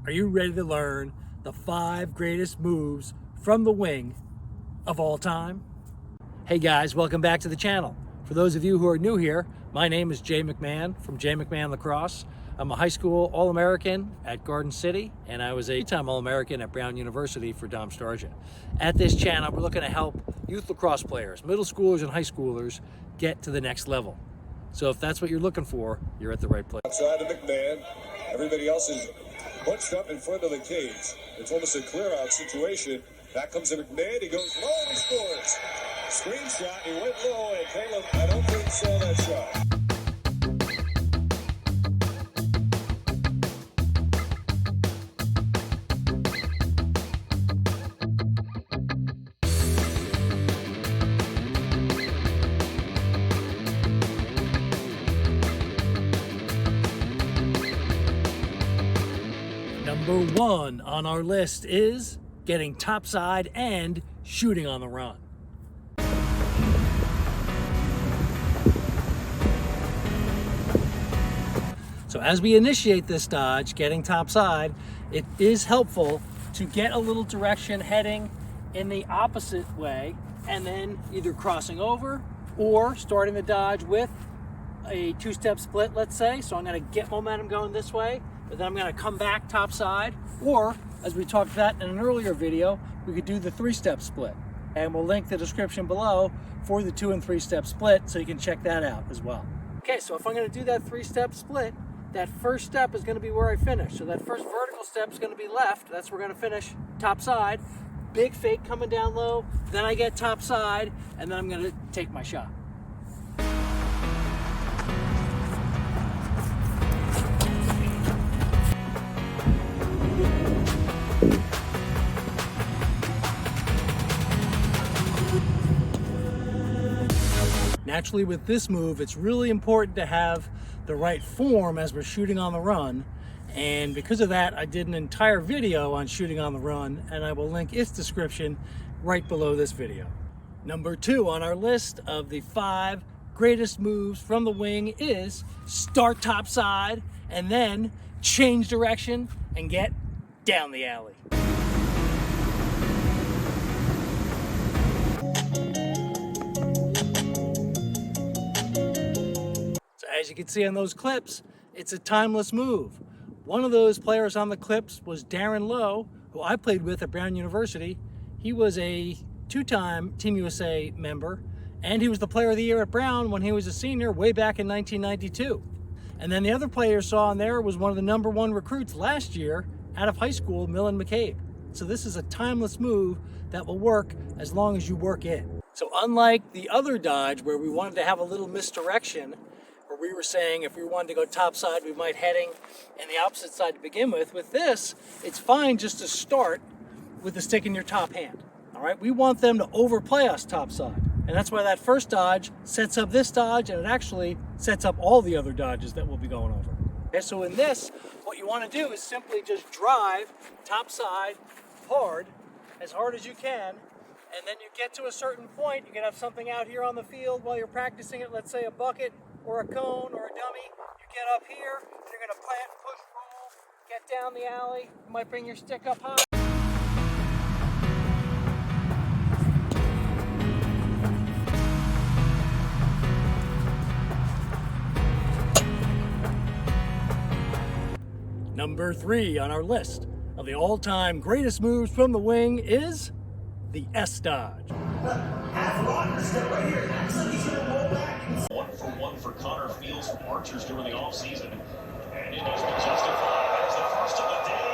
Are you ready to learn the 5 greatest moves from the wing of all time? Hey guys, welcome back to the channel. For those of you who are new here, my name is Jay McMahon from Jay McMahon Lacrosse. I'm a high school All-American at Garden City, and I was a 2-time All-American at Brown University for Dom Stargent. At this channel, we're looking to help youth lacrosse players, middle schoolers and high schoolers get to the next level. So if that's what you're looking for, you're at the right place. Outside to McMahon. Everybody else is bunched up in front of the cage. It's almost a clear-out situation. Back comes to McMahon. He goes low and he scores. Screen shot. He went low, and Caleb, I don't think saw that shot. Number 1 on our list is getting topside and shooting on the run. So as we initiate this dodge, getting topside, it is helpful to get a little direction heading in the opposite way and then either crossing over or starting the dodge with a 2-step split, let's say. So I'm going to get momentum going this way, but then I'm going to come back topside, or as we talked about in an earlier video, we could do the 3-step split, and we'll link the description below for the 2- and 3-step split so you can check that out as well. Okay, so if I'm going to do that 3-step split, that first step is going to be where I finish. So that first vertical step is going to be left. That's where we're going to finish topside. Big fake coming down low, then I get topside, and then I'm going to take my shot. Naturally, with this move, it's really important to have the right form as we're shooting on the run. And because of that, I did an entire video on shooting on the run, and I will link its description right below this video. Number 2 on our list of the 5 greatest moves from the wing is start topside and then change direction and get down the alley. As you can see on those clips, it's a timeless move. One of those players on the clips was Darren Lowe, who I played with at Brown University. He was a 2-time Team USA member, and he was the player of the year at Brown when he was a senior way back in 1992. And then the other player you saw on there was one of the number 1 recruits last year out of high school, Millen McCabe. So this is a timeless move that will work as long as you work it. So unlike the other dodge where we wanted to have a little misdirection, where we were saying if we wanted to go topside, we might heading in the opposite side to begin with this, it's fine just to start with the stick in your top hand. All right, we want them to overplay us topside. And that's why that first dodge sets up this dodge, and it actually sets up all the other dodges that we'll be going over. Okay, so in this, what you want to do is simply just drive topside as hard as you can, and then you get to a certain point, you can have something out here on the field while you're practicing it, let's say a bucket or a cone or a dummy. You get up here, you're going to plant, push, roll, get down the alley. You might bring your stick up high. Number 3 on our list of the all-time greatest moves from the wing is the S dodge. Half rocker step right here. Actually, he's gonna roll back. 1-for-1 for Connor Fields from Archers during the offseason. And it has been justified as the first of the day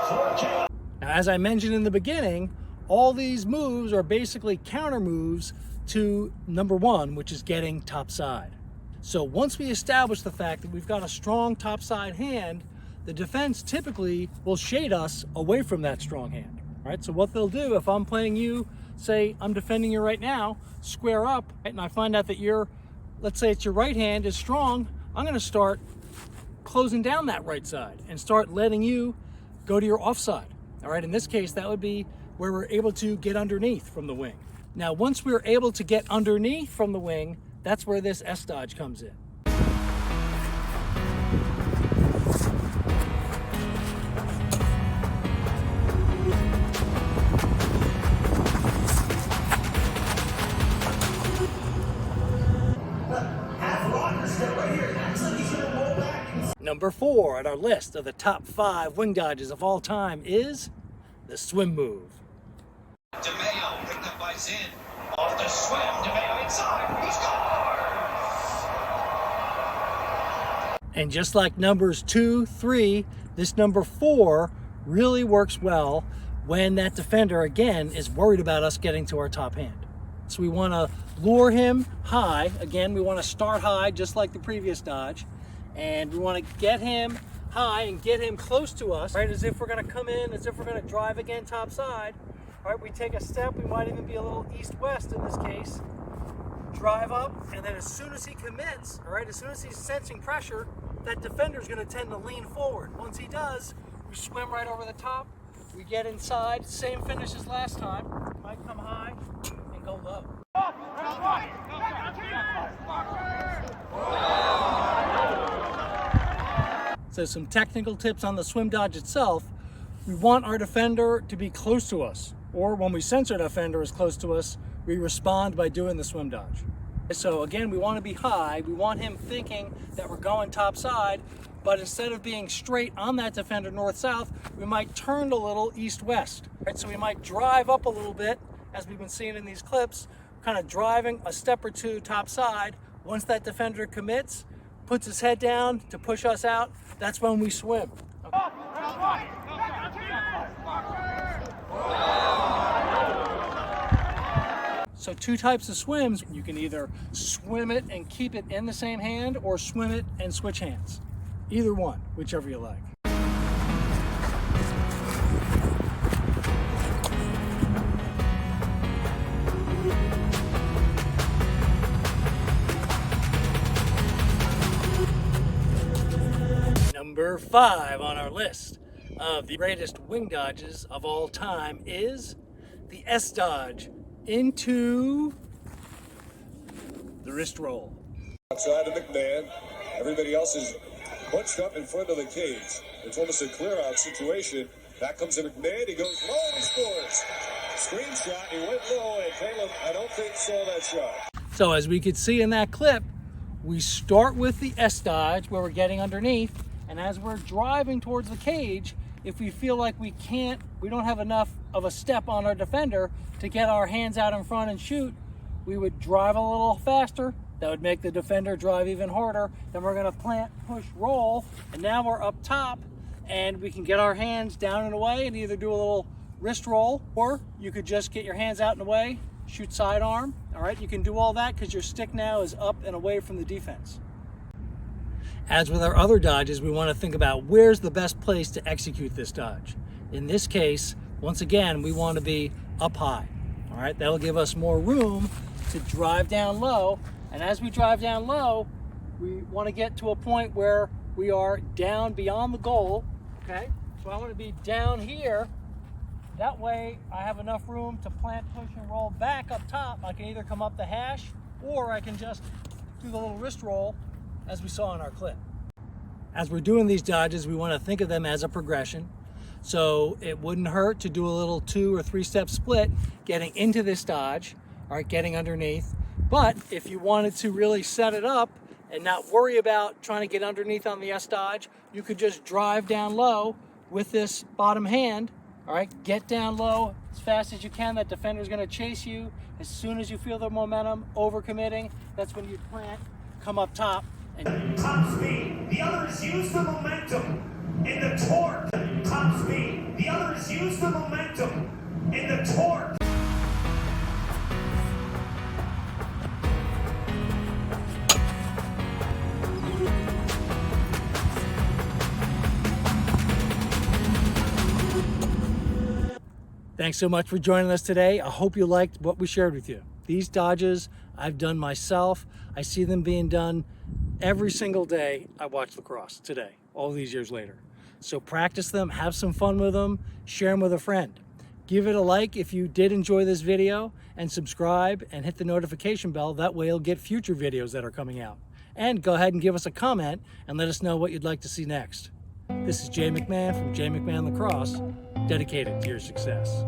for Caleb. Now, as I mentioned in the beginning, all these moves are basically counter moves to number 1, which is getting topside. So once we establish the fact that we've got a strong topside hand, the defense typically will shade us away from that strong hand. Right? So what they'll do, if I'm playing you, say I'm defending you right now, square up, right, and I find out that let's say it's your right hand is strong, I'm going to start closing down that right side and start letting you go to your offside. All right, in this case, that would be where we're able to get underneath from the wing. Now, once we're able to get underneath from the wing, that's where this S dodge comes in. Number 4 on our list of the top 5 wing dodges of all time is the swim move. DeMeo picked up by Zinn. Off the swim, DeMeo inside. He scores! And just like numbers 2, 3, this number 4 really works well when that defender, again, is worried about us getting to our top hand. So we want to lure him high. Again, we want to start high, just like the previous dodge. And we want to get him high and get him close to us, right? As if we're going to come in, as if we're going to drive again top side. All right, we take a step, we might even be a little east-west in this case. Drive up, and then as soon as he commits, all right, as soon as he's sensing pressure, that defender's going to tend to lean forward. Once he does, we swim right over the top. We get inside, same finish as last time. Might come high and go low. So some technical tips on the swim dodge itself. We want our defender to be close to us, or when we sense our defender is close to us, we respond by doing the swim dodge. So again, we want to be high. We want him thinking that we're going top side, but instead of being straight on that defender north-south, we might turn a little east-west. Right? So we might drive up a little bit, as we've been seeing in these clips, kind of driving a step or two top side. Once that defender commits, puts his head down to push us out, that's when we swim. Okay. So 2 types of swims. You can either swim it and keep it in the same hand, or swim it and switch hands. Either one, whichever you like. Number 5 on our list of the greatest wing dodges of all time is the S dodge into the wrist roll. Outside of McMahon, everybody else is bunched up in front of the cage. It's almost a clear-out situation. Back comes to McMahon. He goes low and he scores. Screen shot. He went low, and Caleb, I don't think, saw that shot. So as we could see in that clip, we start with the S dodge where we're getting underneath, and as we're driving towards the cage, if we feel like we don't have enough of a step on our defender to get our hands out in front and shoot, we would drive a little faster. That would make the defender drive even harder. Then we're gonna plant, push, roll, and now we're up top, and we can get our hands down and away and either do a little wrist roll, or you could just get your hands out and away, shoot sidearm. All right, you can do all that because your stick now is up and away from the defense. As with our other dodges, we want to think about where's the best place to execute this dodge. In this case, once again, we want to be up high. All right, that'll give us more room to drive down low. And as we drive down low, we want to get to a point where we are down beyond the goal. Okay, so I want to be down here. That way I have enough room to plant, push, and roll back up top. I can either come up the hash, or I can just do the little wrist roll as we saw in our clip. As we're doing these dodges, we want to think of them as a progression. So it wouldn't hurt to do a little 2 or 3 step split getting into this dodge, all right, getting underneath. But if you wanted to really set it up and not worry about trying to get underneath on the S dodge, you could just drive down low with this bottom hand. All right, get down low as fast as you can. That defender's going to chase you. As soon as you feel the momentum overcommitting, that's when you plant, come up top. Top speed. The others use the momentum in the torque. Top speed. The others use the momentum in the torque. Thanks so much for joining us today. I hope you liked what we shared with you. These dodges I've done myself. I see them being done every single day I watch lacrosse today, all these years later. So practice them, have some fun with them, share them with a friend. Give it a like if you did enjoy this video, and subscribe and hit the notification bell. That way you'll get future videos that are coming out. And go ahead and give us a comment and let us know what you'd like to see next. This is Jay McMahon from Jay McMahon Lacrosse, dedicated to your success.